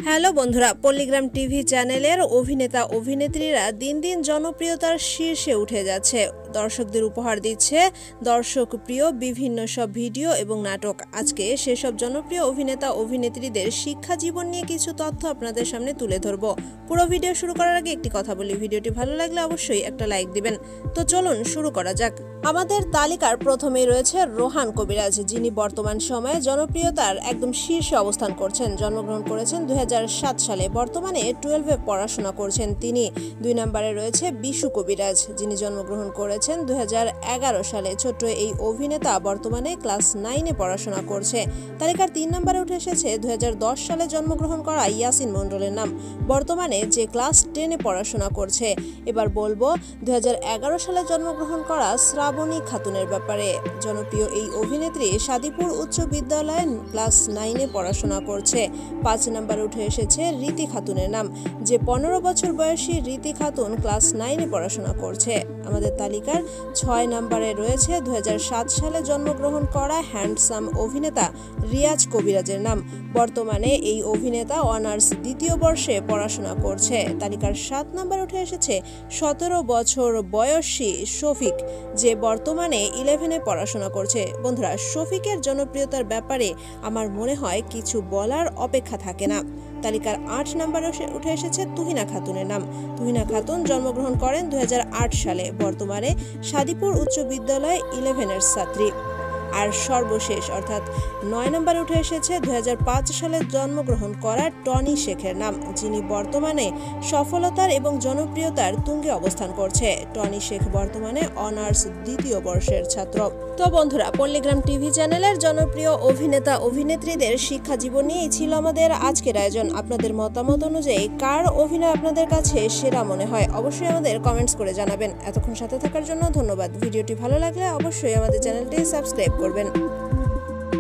Hello বন্ধুরা, পল্লিগ্রাম TV চ্যানেলের অভিনেতা অভিনেত্রীরা দিন দিন জনপ্রিয়তার শীর্ষে উঠে যাচ্ছে। দর্শকদের উপহার দিচ্ছে দর্শক প্রিয় বিভিন্ন সব ভিডিও এবং নাটক। আজকে সেসব জনপ্রিয় অভিনেতা অভিনেত্রীদের শিক্ষা জীবন নিয়ে কিছু তথ্য আপনাদের সামনে তুলে ধরবো। পুরো ভিডিও শুরু করার আগে একটি কথা বলি, ভিডিওটি ভালো লাগলে অবশ্যই একটা লাইক দিবেন। তো চলুন শুরু করা যাক। আমাদের তালিকার প্রথমেই রয়েছে রোহান কবিরাজ, যিনি বর্তমান সময়ে জনপ্রিয়তার একদম শীর্ষে অবস্থান করছেন। জন্মগ্রহণ করেছেন 2007 সালে, বর্তমানে 12-এ পড়াশোনা করছেন তিনি। 2 নম্বরে রয়েছে বিশু কবিরাজ, যিনি জন্মগ্রহণ করেছেন 2011 সালে। ছোট্ট এই অভিনেতা বর্তমানে ক্লাস 9-এ পড়াশোনা করছে। তালিকার 3 নম্বরে উঠে এসেছে 2010 সালে জন্মগ্রহণ করা ইয়াসিন মণ্ডলের নাম, বর্তমানে যে ক্লাস 10-এ পড়াশোনা করছে। এবার বলবো 2011 সালে জন্মগ্রহণ করা শ্রাবণী খাতুনের ব্যাপারে। জনপ্রিয় এই অভিনেত্রী সাদিপুর উচ্চ বিদ্যালয়ে ক্লাস 9-এ পড়াশোনা করছে। 5 নম্বরে উঠে এসেছে রীতি খাতুনের নাম, যে 15 বছর বয়সী রীতি খাতুন ক্লাস 9-এ পড়াশোনা করছে। আমাদের তালিকার 6 নম্বরে রয়েছে 2007 সালে জন্মগ্রহণ করা হ্যান্ডসাম অভিনেতা রিয়াজ কবিরাজের নাম, বর্তমানে এই অভিনেতা অনার্স 2য় বর্ষে পড়াশোনা করছে। তালিকার 7 নম্বরে উঠে এসেছে 17 বছর বয়সী শফিক, যে বর্তমানে 11-এ পড়াশোনা করছে। বন্ধুরা, শফিকের জনপ্রিয়তার ব্যাপারে আমার মনে হয় কিছু বলার অপেক্ষা থাকে না। তালিকার 8 নম্বরে উঠে এসেছে তুহিনা খাতুনের নাম। তুহিনা খাতুন জন্মগ্রহণ করেন 2008 সালে, বর্তমানে সাদিপুর উচ্চ বিদ্যালয়ে 11-এর ছাত্রী। আর সর্বশেষ অর্থাৎ 9 নম্বরে উঠে এসেছে 2005 সালে জন্মগ্রহণ করা টনি শেখের নাম, যিনি বর্তমানে সফলতার এবং জনপ্রিয়তার তুঙ্গে অবস্থান করছে। টনি শেখ বর্তমানে অনার্স 2য় বর্ষের ছাত্র। তো বন্ধুরা, পল্লিগ্রাম টিভি চ্যানেলের জনপ্রিয় অভিনেতা অভিনেত্রীদের শিক্ষা জীবন নিয়েই ছিল আমাদের আজকের আয়োজন। আপনাদের মতামত অনুযায়ী কার অভিনয় আপনাদের কাছে সেরা মনে হয় অবশ্যই আমাদের কমেন্টস করে জানাবেন। এতক্ষণ সাথে থাকার জন্য ধন্যবাদ। ভিডিওটি ভালো লাগলে অবশ্যই আমাদের চ্যানেলটি সাবস্ক্রাইব করবেন।